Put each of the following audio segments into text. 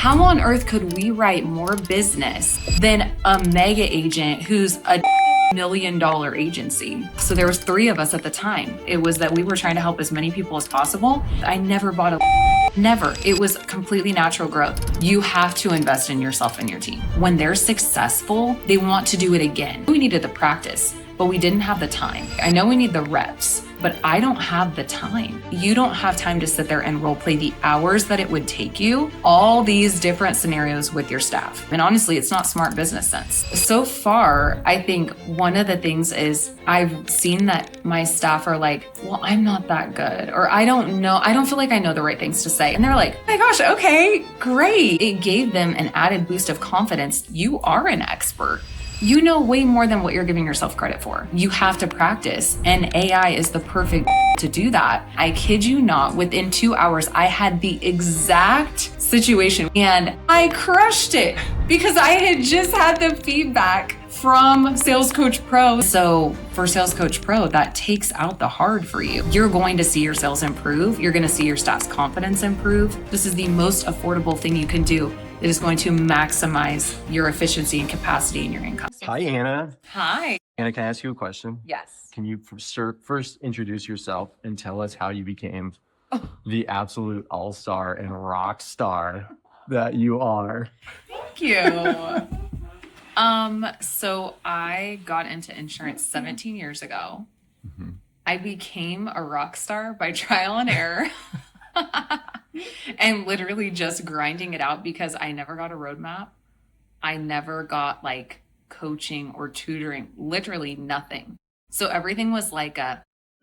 How on earth could we write more business than a mega agent who's a $1 million agency? So there was 3 of us at the time. It was that we were trying to help as many people as possible. I never bought never. It was completely natural growth. You have to invest in yourself and your team. When they're successful, they want to do it again. We needed the practice, but we didn't have the time. I know we need the reps, but I don't have the time. You don't have time to sit there and role play the hours that it would take you, all these different scenarios with your staff. And honestly, it's not smart business sense. So far, I think one of the things is I've seen that my staff are like, well, I'm not that good, or I don't know, I don't feel like I know the right things to say. And they're like, oh my gosh, okay, great. It gave them an added boost of confidence. You are an expert. You know way more than what you're giving yourself credit for. You have to practice, and AI is the perfect to do that. I kid you not, within 2 hours, I had the exact situation and I crushed it because I had just had the feedback from Sales Coach Pro. So for Sales Coach Pro, that takes out the hard for you. You're going to see your sales improve. You're going to see your staff's confidence improve. This is the most affordable thing you can do. It is going to maximize your efficiency and capacity in your income. Hi, Anna. Hi. Anna, can I ask you a question? Yes. Can you first introduce yourself and tell us how you became the absolute all-star and rock star that you are? Thank you. So I got into insurance 17 years ago. Mm-hmm. I became a rock star by trial and error. And literally just grinding it out because I never got a roadmap. I never got like coaching or tutoring, literally nothing. So everything was like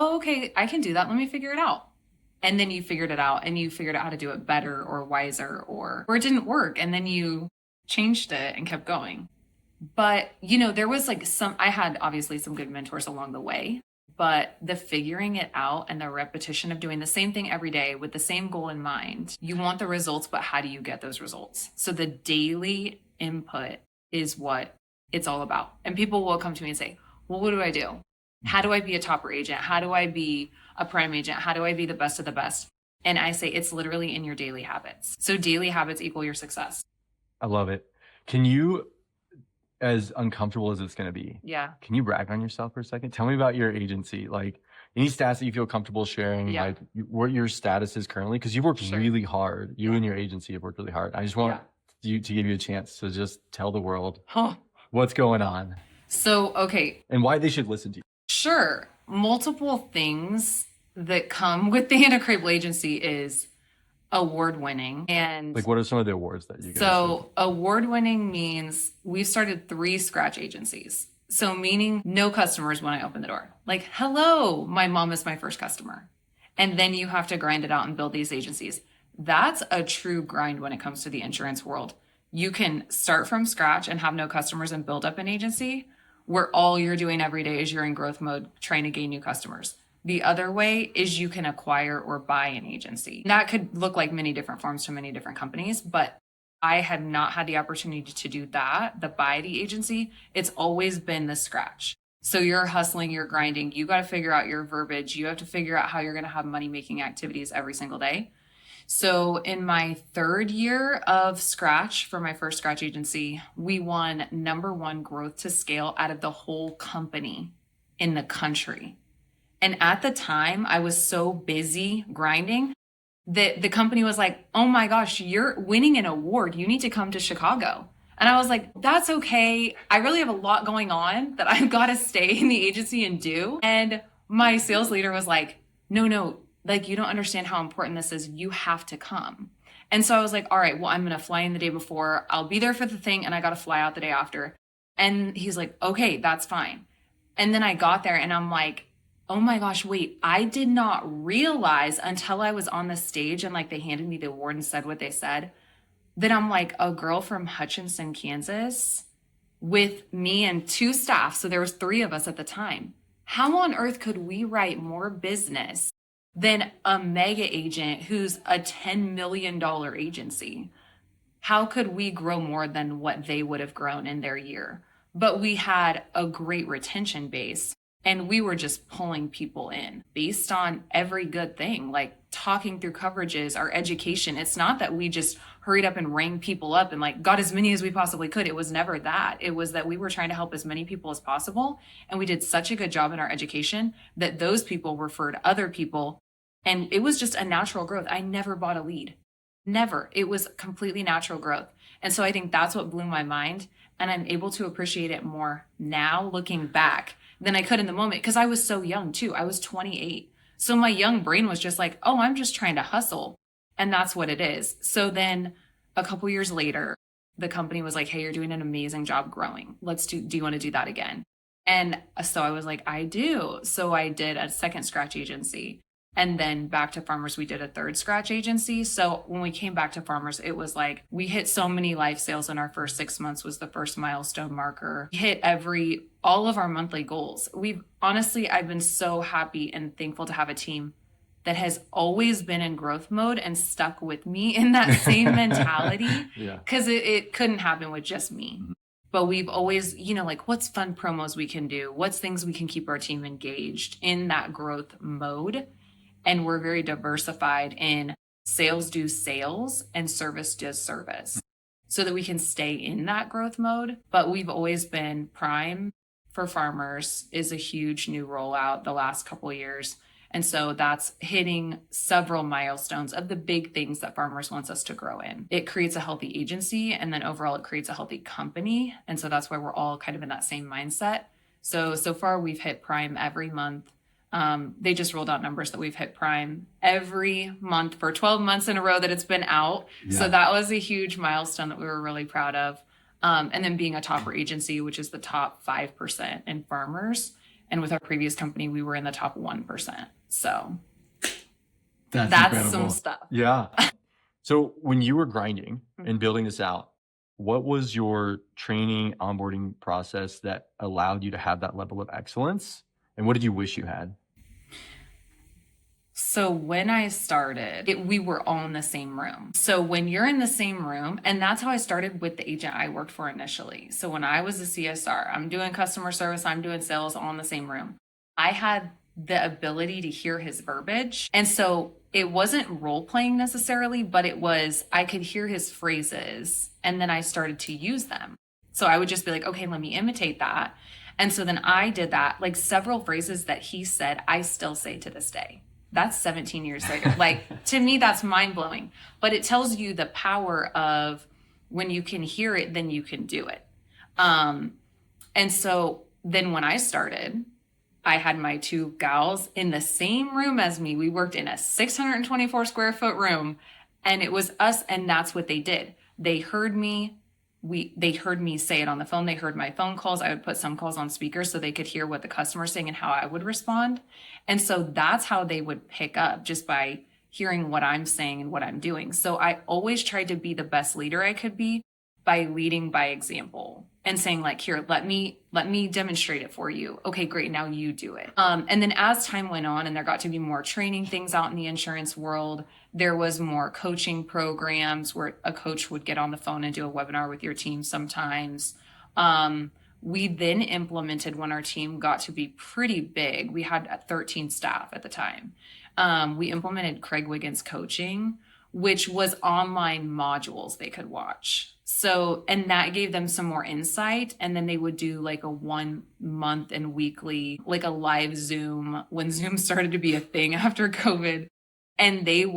oh, okay, I can do that. Let me figure it out. And then you figured it out and you figured out how to do it better or wiser or it didn't work. And then you changed it and kept going. But, you know, there was like I had obviously some good mentors along the way. But the figuring it out and the repetition of doing the same thing every day with the same goal in mind, you want the results, but how do you get those results? So the daily input is what it's all about. And people will come to me and say, well, what do I do? How do I be a topper agent? How do I be a prime agent? How do I be the best of the best? And I say, it's literally in your daily habits. So daily habits equal your success. I love it. Can you, as uncomfortable as it's going to be, can you brag on yourself for a second? Tell me about your agency, like any stats that you feel comfortable sharing, like what your status is currently, because you've worked really hard. You and your agency have worked really hard. I just want you to give you a chance to just tell the world what's going on. So, okay. And why they should listen to you. Sure. Multiple things that come with the Anna Crable agency is award-winning. And like, what are some of the awards that you guys So award-winning means we've started 3 scratch agencies. So meaning no customers when I open the door. Like, hello, my mom is my first customer. And then you have to grind it out and build these agencies. That's a true grind when it comes to the insurance world. You can start from scratch and have no customers and build up an agency where all you're doing every day is you're in growth mode trying to gain new customers. The other way is you can acquire or buy an agency. That could look like many different forms to many different companies, but I have not had the opportunity to do that, the buy the agency. It's always been the scratch. So you're hustling, you're grinding, you got to figure out your verbiage. You have to figure out how you're going to have money making activities every single day. So in my 3rd year of scratch for my first scratch agency, we won #1 growth to scale out of the whole company in the country. And at the time, I was so busy grinding that the company was like, oh my gosh, you're winning an award. You need to come to Chicago. And I was like, that's okay. I really have a lot going on that I've got to stay in the agency and do. And my sales leader was like, no, like, you don't understand how important this is. You have to come. And so I was like, all right, well, I'm going to fly in the day before. I'll be there for the thing and I got to fly out the day after. And he's like, okay, that's fine. And then I got there and I'm like, oh my gosh, wait, I did not realize until I was on the stage and like they handed me the award and said what they said, that I'm like a girl from Hutchinson, Kansas with me and 2 staff. So there was 3 of us at the time. How on earth could we write more business than a mega agent who's a $10 million agency? How could we grow more than what they would have grown in their year? But we had a great retention base. And we were just pulling people in based on every good thing, like talking through coverages, our education. It's not that we just hurried up and rang people up and like got as many as we possibly could. It was never that. It was that we were trying to help as many people as possible. And we did such a good job in our education that those people referred other people. And it was just a natural growth. I never bought a lead. Never. It was completely natural growth. And so I think that's what blew my mind. And I'm able to appreciate it more now looking back than I could in the moment, because I was so young too. I was 28. So my young brain was just like, oh, I'm just trying to hustle. And that's what it is. So then a couple years later, the company was like, hey, you're doing an amazing job growing. Do you want to do that again? And so I was like, I do. So I did a second scratch agency. And then back to Farmers, we did a third scratch agency. So when we came back to Farmers, it was like we hit so many life sales in our first 6 months was the first milestone marker. We hit all of our monthly goals. I've been so happy and thankful to have a team that has always been in growth mode and stuck with me in that same mentality. Because it couldn't happen with just me. But we've always, like what's fun promos we can do? What's things we can keep our team engaged in that growth mode? And we're very diversified in sales do sales and service does service so that we can stay in that growth mode. But we've always been Prime for Farmers is a huge new rollout the last couple of years. And so that's hitting several milestones of the big things that Farmers wants us to grow in. It creates a healthy agency, and then overall it creates a healthy company. And so that's why we're all kind of in that same mindset. So far we've hit Prime every month. They just rolled out numbers that we've hit Prime every month for 12 months in a row that it's been out. Yeah. So that was a huge milestone that we were really proud of. And then being a topper agency, which is the top 5% in Farmers. And with our previous company, we were in the top 1%. So that's some stuff. Yeah. So when you were grinding and building this out, what was your training onboarding process that allowed you to have that level of excellence? And what did you wish you had? So when I started, we were all in the same room. So when you're in the same room, and that's how I started with the agent I worked for initially. So when I was a CSR, I'm doing customer service, I'm doing sales, all in the same room. I had the ability to hear his verbiage. And so it wasn't role playing necessarily, but I could hear his phrases and then I started to use them. So I would just be like, okay, let me imitate that. And so then I did that, like several phrases that he said, I still say to this day. That's 17 years later. Like, to me, that's mind blowing. But it tells you the power of when you can hear it, then you can do it. And so then when I started, I had my two gals in the same room as me. We worked in a 624 square foot room, and it was us. And that's what they did. They heard me. They heard me say it on the phone. They heard my phone calls. I would put some calls on speaker so they could hear what the customer's saying and how I would respond. And so that's how they would pick up, just by hearing what I'm saying and what I'm doing. So I always tried to be the best leader I could be by leading by example and saying like, here, let me demonstrate it for you. Okay, great. Now you do it. And then as time went on and there got to be more training things out in the insurance world, there was more coaching programs where a coach would get on the phone and do a webinar with your team sometimes. We then implemented, when our team got to be pretty big, we had 13 staff at the time. We implemented Craig Wiggins coaching, which was online modules they could watch. So, and that gave them some more insight. And then they would do like a 1 month and weekly, like a live Zoom when Zoom started to be a thing after COVID. And there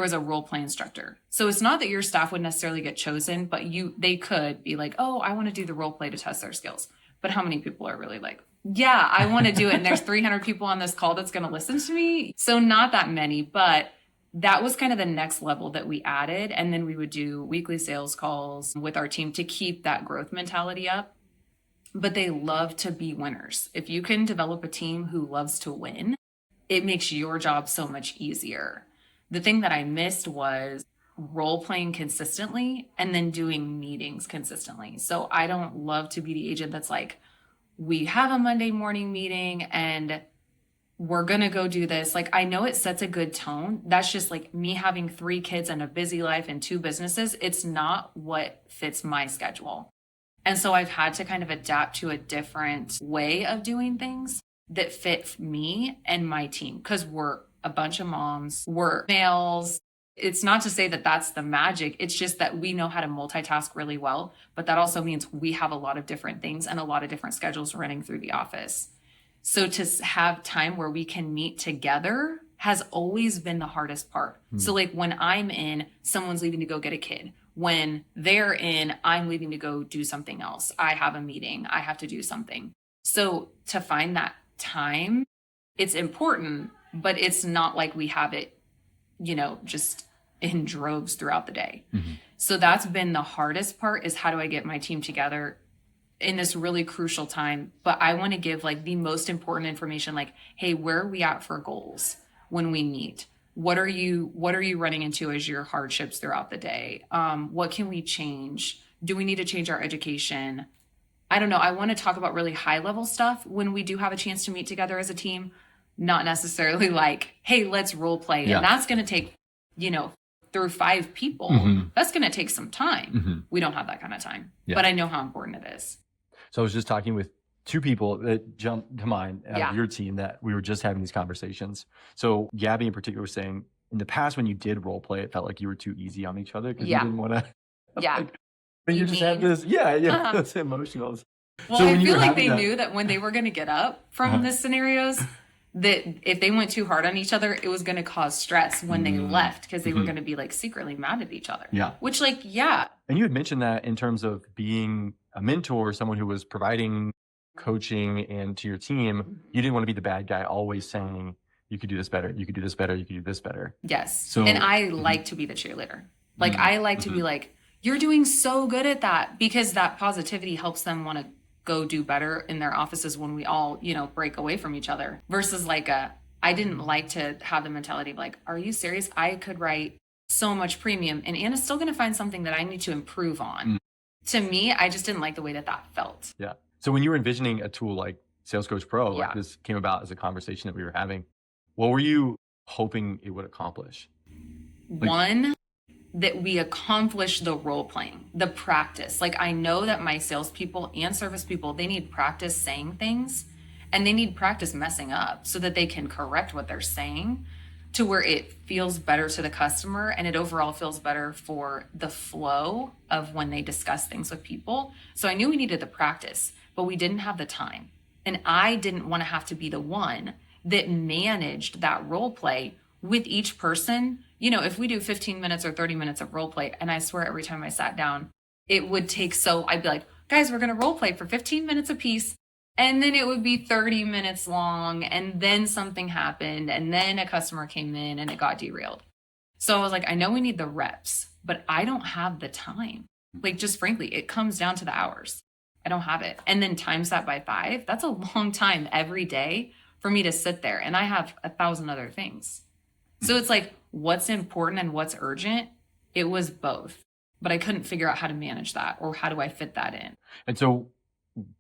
was a role play instructor. So it's not that your staff would necessarily get chosen, but they could be like, oh, I want to do the role play to test their skills. But how many people are really like, yeah, I want to do it. And there's 300 people on this call that's going to listen to me. So not that many, but that was kind of the next level that we added. And then we would do weekly sales calls with our team to keep that growth mentality up. But they love to be winners. If you can develop a team who loves to win, it makes your job so much easier. The thing that I missed was role playing consistently and then doing meetings consistently. So I don't love to be the agent that's like, we have a Monday morning meeting and we're going to go do this. Like, I know it sets a good tone. That's just like me having 3 kids and a busy life and 2 businesses. It's not what fits my schedule. And so I've had to kind of adapt to a different way of doing things that fit me and my team, because we're a bunch of moms, we're males, It's not to say that that's the magic. It's just that we know how to multitask really well, but that also means we have a lot of different things and a lot of different schedules running through the office. So to have time where we can meet together has always been the hardest part. So like when I'm in, someone's leaving to go get a kid. When they're in, I'm leaving to go do something else. I have a meeting. I have to do something. So to find that time, it's important, but it's not like we have it, just in droves throughout the day. So that's been the hardest part, is how do I get my team together in this really crucial time? But I want to give like the most important information, like, hey, where are we at for goals when we meet? What are you running into as your hardships throughout the day? What can we change? Do we need to change our education? I don't know. I want to talk about really high level stuff when we do have a chance to meet together as a team, not necessarily like, hey, let's role play. And that's going to take, through 5 people, that's going to take some time. We don't have that kind of time, but I know how important it is. So I was just talking with 2 people that jumped to mind out of your team that we were just having these conversations. So Gabby in particular was saying, in the past when you did role play, it felt like you were too easy on each other because you didn't want to. But you just have this, that's emotional. Well, so I feel like they knew that when they were going to get up from the scenarios, that if they went too hard on each other, it was going to cause stress when they left, because they were going to be like secretly mad at each other. Which And you had mentioned that in terms of being a mentor, someone who was providing coaching and to your team, you didn't want to be the bad guy always saying, you could do this better, you could do this better, you could do this better. Yes. So, and I like to be the cheerleader. Like I like to be like, you're doing so good at that, because that positivity helps them want to go do better in their offices when we all, break away from each other, versus like I didn't like to have the mentality of like, are you serious? I could write so much premium and Anna's still going to find something that I need to improve on. To me, I just didn't like the way that felt. Yeah. So when you were envisioning a tool like Sales Coach Pro, like this came about as a conversation that we were having, what were you hoping it would accomplish? One, that we accomplish the role playing, the practice. Like I know that my salespeople and service people, they need practice saying things and they need practice messing up so that they can correct what they're saying to where it feels better to the customer and it overall feels better for the flow of when they discuss things with people. So I knew we needed the practice, but we didn't have the time. And I didn't want to have to be the one that managed that role play with each person. If we do 15 minutes or 30 minutes of role play, and I swear every time I sat down, it would take, I'd be like, guys, we're going to role play for 15 minutes a piece. And then it would be 30 minutes long. And then something happened. And then a customer came in and it got derailed. So I was like, I know we need the reps, but I don't have the time. Like, just frankly, it comes down to the hours. I don't have it. And then times that by 5, that's a long time every day for me to sit there. And I have 1,000 other things. So it's like, what's important and what's urgent? It was both, but I couldn't figure out how to manage that, or how do I fit that in? And so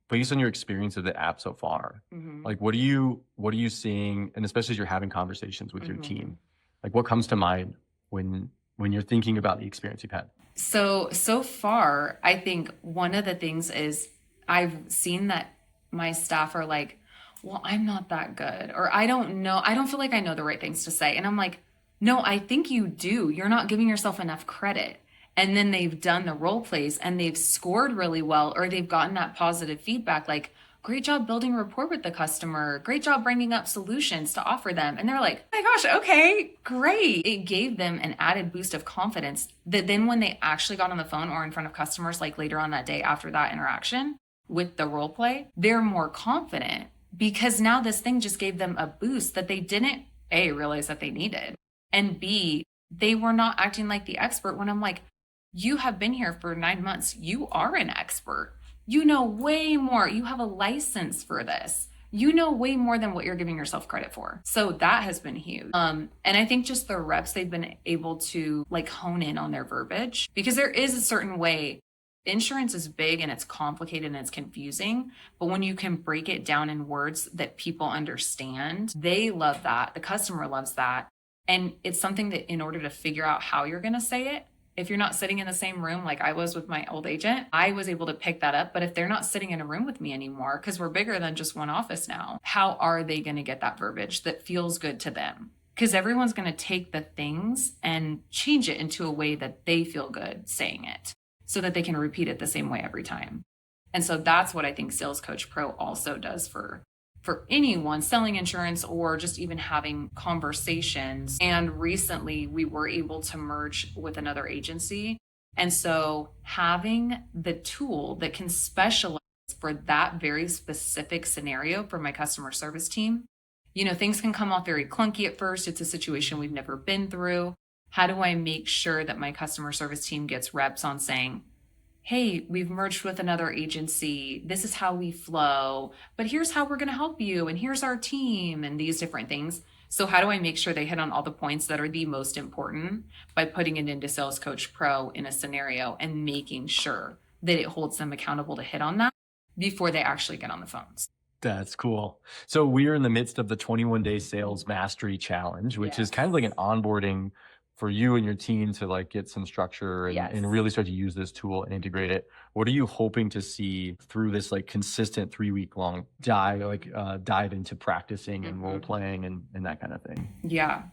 based on your experience of the app so far, like what are you seeing? And especially as you're having conversations with your team, like what comes to mind when you're thinking about the experience you've had? So far, I think one of the things is I've seen that my staff are like, well, I'm not that good, or I don't know. I don't feel like I know the right things to say. And I'm like, no, I think you do. You're not giving yourself enough credit. And then they've done the role plays and they've scored really well, or they've gotten that positive feedback, like, great job building rapport with the customer. Great job bringing up solutions to offer them. And they're like, oh my gosh, okay, great. It gave them an added boost of confidence that then when they actually got on the phone or in front of customers, like later on that day after that interaction with the role play, they're more confident, because now this thing just gave them a boost that they didn't A, realize that they needed, and B, they were not acting like the expert. When I'm like, you have been here for 9 months. You are an expert. You know way more. You have a license for this. You know way more than what you're giving yourself credit for. So that has been huge. And I think just the reps, they've been able to like hone in on their verbiage, because there is a certain way. Insurance is big and it's complicated and it's confusing, but when you can break it down in words that people understand, they love that. The customer loves that. And it's something that in order to figure out how you're going to say it, if you're not sitting in the same room like I was with my old agent, I was able to pick that up. But if they're not sitting in a room with me anymore, because we're bigger than just one office now, how are they going to get that verbiage that feels good to them? because everyone's going to take the things and change it into a way that they feel good saying it so that they can repeat it the same way every time. And so that's what I think Sales Coach Pro also does for anyone selling insurance or just even having conversations. And recently we were able to merge with another agency. And so having the tool that can specialize for that very specific scenario for my customer service team, things can come off very clunky at first. It's a situation we've never been through. How do I make sure that my customer service team gets reps on saying, hey, we've merged with another agency. This is how we flow, but here's how we're going to help you. And here's our team and these different things. So how do I make sure they hit on all the points that are the most important by putting it into Sales Coach Pro in a scenario and making sure that it holds them accountable to hit on that before they actually get on the phones. That's cool. So we are in the midst of the 21-day sales mastery challenge, which is kind of like an onboarding for you and your team to like get some structure and really start to use this tool and integrate it. What are you hoping to see through this like consistent 3-week long dive into practicing and role playing and that kind of thing? Yeah.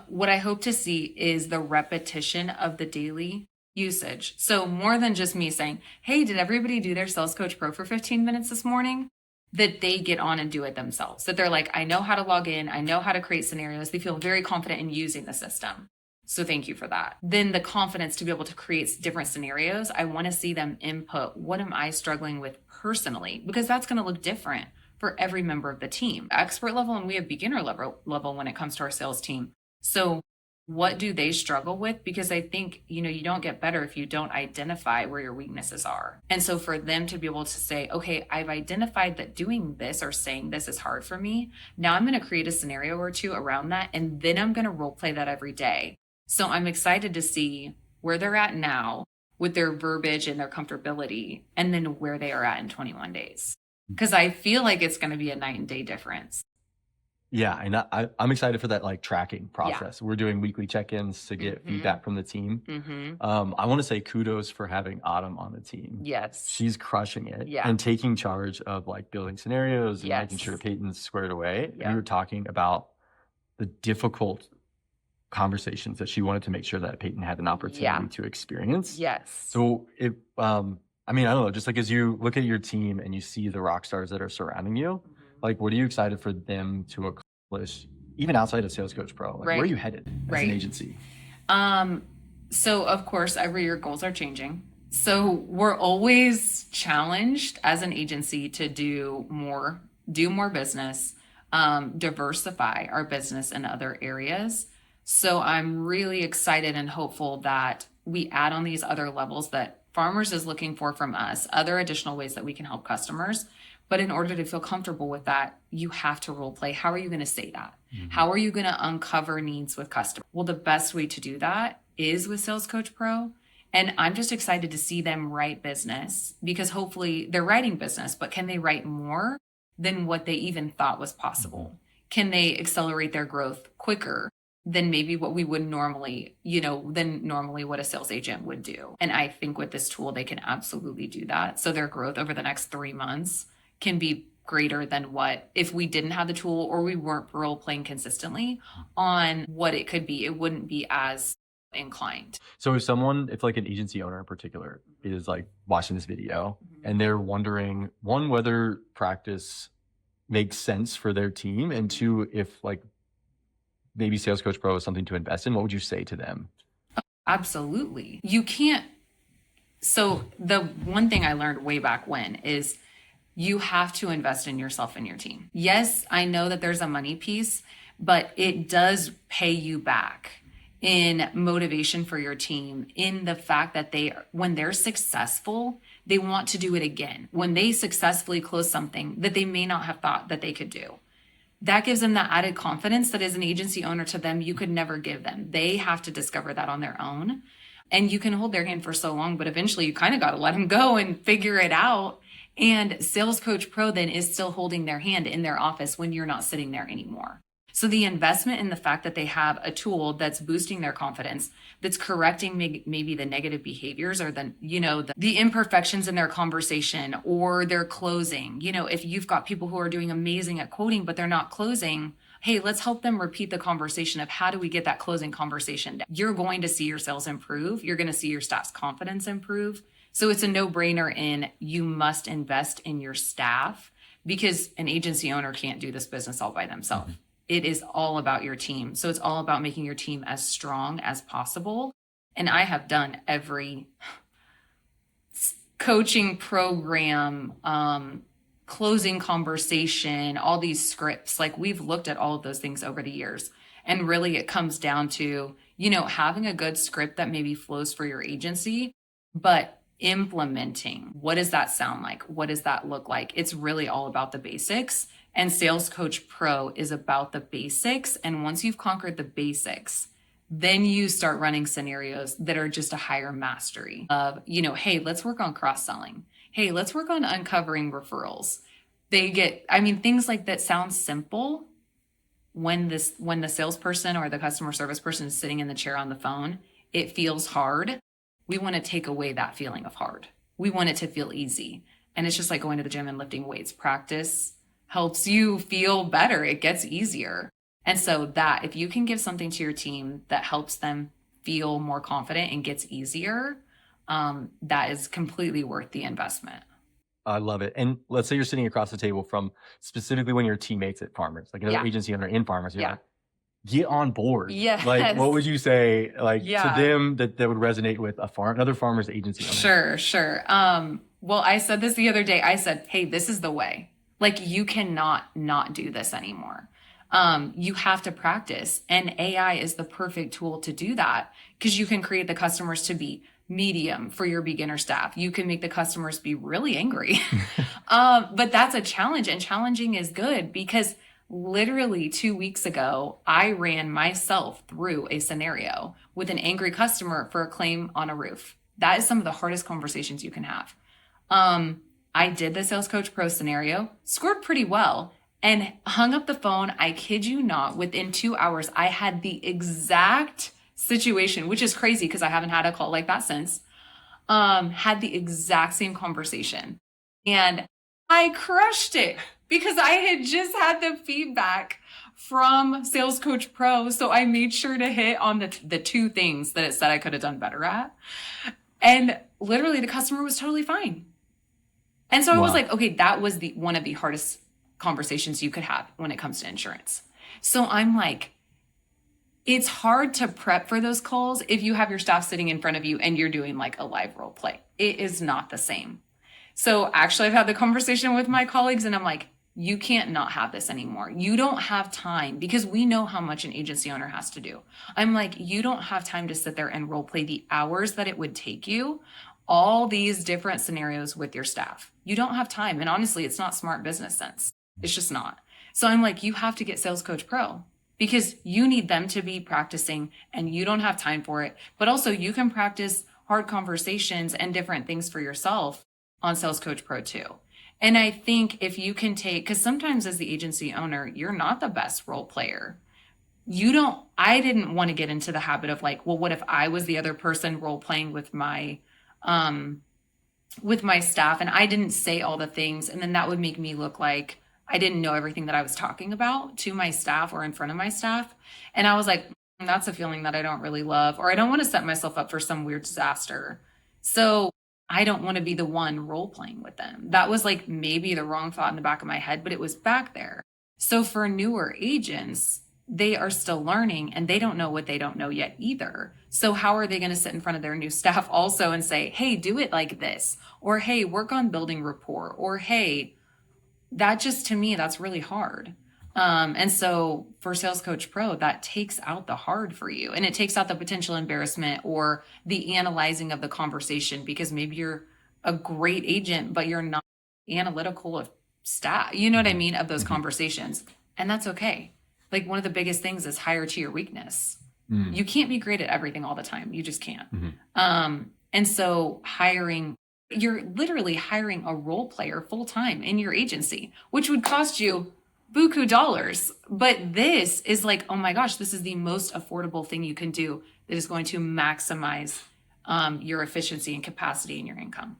What I hope to see is the repetition of the daily usage. So more than just me saying, hey, did everybody do their Sales Coach Pro for 15 minutes this morning? That they get on and do it themselves. That they're like, I know how to log in. I know how to create scenarios. They feel very confident in using the system. So thank you for that. Then the confidence to be able to create different scenarios. I want to see them input, what am I struggling with personally? Because that's going to look different for every member of the team. Expert level, and we have beginner level when it comes to our sales team. So what do they struggle with? Because I think, you don't get better if you don't identify where your weaknesses are. And so for them to be able to say, okay, I've identified that doing this or saying this is hard for me. Now I'm going to create a scenario or two around that. And then I'm going to role play that every day. So I'm excited to see where they're at now with their verbiage and their comfortability, and then where they are at in 21 days. Because I feel like it's going to be a night and day difference. Yeah, and I'm excited for that like tracking process. We're doing weekly check-ins to get feedback from the team. I want to say kudos for having Autumn on the team. Yes. She's crushing it and taking charge of like building scenarios and making sure Peyton's squared away. We were talking about the difficult conversations that she wanted to make sure that Peyton had an opportunity to experience. Yes. So I don't know, just like as you look at your team and you see the rock stars that are surrounding you, like, what are you excited for them to accomplish, even outside of Sales Coach Pro? Like, where are you headed as an agency? So, of course, every year goals are changing. So we're always challenged as an agency to do more business, diversify our business in other areas. So I'm really excited and hopeful that we add on these other levels that Farmers is looking for from us, other additional ways that we can help customers. But in order to feel comfortable with that, you have to role play. How are you going to say that? How are you going to uncover needs with customers? Well, the best way to do that is with Sales Coach Pro. And I'm just excited to see them write business, because hopefully they're writing business, but can they write more than what they even thought was possible? Can they accelerate their growth quicker than maybe what we would normally, than normally what a sales agent would do? And I think with this tool, they can absolutely do that. So their growth over the next 3 months can be greater than what if we didn't have the tool or we weren't role playing consistently on what it could be. It wouldn't be as inclined. So if like an agency owner in particular is like watching this video and they're wondering, one, whether practice makes sense for their team, and two, if like maybe Sales Coach Pro is something to invest in, what would you say to them? Absolutely. You can't. So the one thing I learned way back when is you have to invest in yourself and your team. Yes, I know that there's a money piece, but it does pay you back in motivation for your team, in the fact that when they're successful, they want to do it again. When they successfully close something that they may not have thought that they could do, that gives them that added confidence that as an agency owner to them, you could never give them. They have to discover that on their own. And you can hold their hand for so long, but eventually you kind of got to let them go and figure it out. And Sales Coach Pro then is still holding their hand in their office when you're not sitting there anymore. So the investment in the fact that they have a tool that's boosting their confidence, that's correcting maybe the negative behaviors or the imperfections in their conversation or their closing. If you've got people who are doing amazing at quoting, but they're not closing, hey, let's help them repeat the conversation of how do we get that closing conversation. You're going to see your sales improve. You're going to see your staff's confidence improve. So it's a no-brainer in you must invest in your staff, because an agency owner can't do this business all by themselves. It is all about your team. So it's all about making your team as strong as possible. And I have done every coaching program, closing conversation, all these scripts. Like, we've looked at all of those things over the years. And really it comes down to, having a good script that maybe flows for your agency, but implementing, what does that sound like? What does that look like? It's really all about the basics. And Sales Coach Pro is about the basics. And once you've conquered the basics, then you start running scenarios that are just a higher mastery of, hey, let's work on cross-selling. Hey, let's work on uncovering referrals. Things like that sound simple when the salesperson or the customer service person is sitting in the chair on the phone. It feels hard. We want to take away that feeling of hard. We want it to feel easy. And it's just like going to the gym and lifting weights. Practice helps you feel better. It gets easier. And so that if you can give something to your team that helps them feel more confident and gets easier, that is completely worth the investment. I love it. And let's say you're sitting across the table from specifically when your teammates at Farmers, like another agency owner in Farmers. You're like, get on board. Yes. Like, what would you say, to them that would resonate with another farmer's agency owner? Sure. Well, I said this the other day. I said, hey, this is the way. Like, you cannot not do this anymore. You have to practice, and AI is the perfect tool to do that, because you can create the customers to be medium for your beginner staff. You can make the customers be really angry. But that's a challenge, and challenging is good, because literally 2 weeks ago, I ran myself through a scenario with an angry customer for a claim on a roof. That is some of the hardest conversations you can have. I did the Sales Coach Pro scenario, scored pretty well, and hung up the phone. I kid you not, within 2 hours, I had the exact situation, which is crazy because I haven't had a call like that since. Had the exact same conversation. And I crushed it because I had just had the feedback from Sales Coach Pro. So I made sure to hit on the two things that it said I could have done better at. And literally the customer was totally fine. And so I was like, okay, that was one of the hardest conversations you could have when it comes to insurance. So I'm like, it's hard to prep for those calls if you have your staff sitting in front of you and you're doing like a live role play. It is not the same. So actually I've had the conversation with my colleagues and I'm like, you can't not have this anymore. You don't have time, because we know how much an agency owner has to do. I'm like, you don't have time to sit there and role play the hours that it would take you, all these different scenarios with your staff. You don't have time. And honestly, it's not smart business sense. It's just not. So I'm like, you have to get Sales Coach Pro, because you need them to be practicing and you don't have time for it. But also you can practice hard conversations and different things for yourself on Sales Coach Pro too. And I think if you can because sometimes as the agency owner, you're not the best role player. I didn't want to get into the habit of like, well, what if I was the other person role playing with my staff and I didn't say all the things, and then that would make me look like I didn't know everything that I was talking about to my staff or in front of my staff. And I was like, that's a feeling that I don't really love, or I don't want to set myself up for some weird disaster. So I don't want to be the one role playing with them. That was like maybe the wrong thought in the back of my head, but it was back there. So for newer agents, they are still learning and they don't know what they don't know yet either. So how are they going to sit in front of their new staff also and say, hey, do it like this, or hey, work on building rapport, or hey, that just, to me, that's really hard. And so for Sales Coach Pro, that takes out the hard for you, and it takes out the potential embarrassment or the analyzing of the conversation, because maybe you're a great agent, but you're not analytical of staff, you know what I mean, of those conversations. And that's okay. Like, one of the biggest things is hire to your weakness. You can't be great at everything all the time. You just can't. And so you're literally hiring a role player full time in your agency, which would cost you buku dollars. But this is like, oh my gosh, this is the most affordable thing you can do that is going to maximize your efficiency and capacity in your income.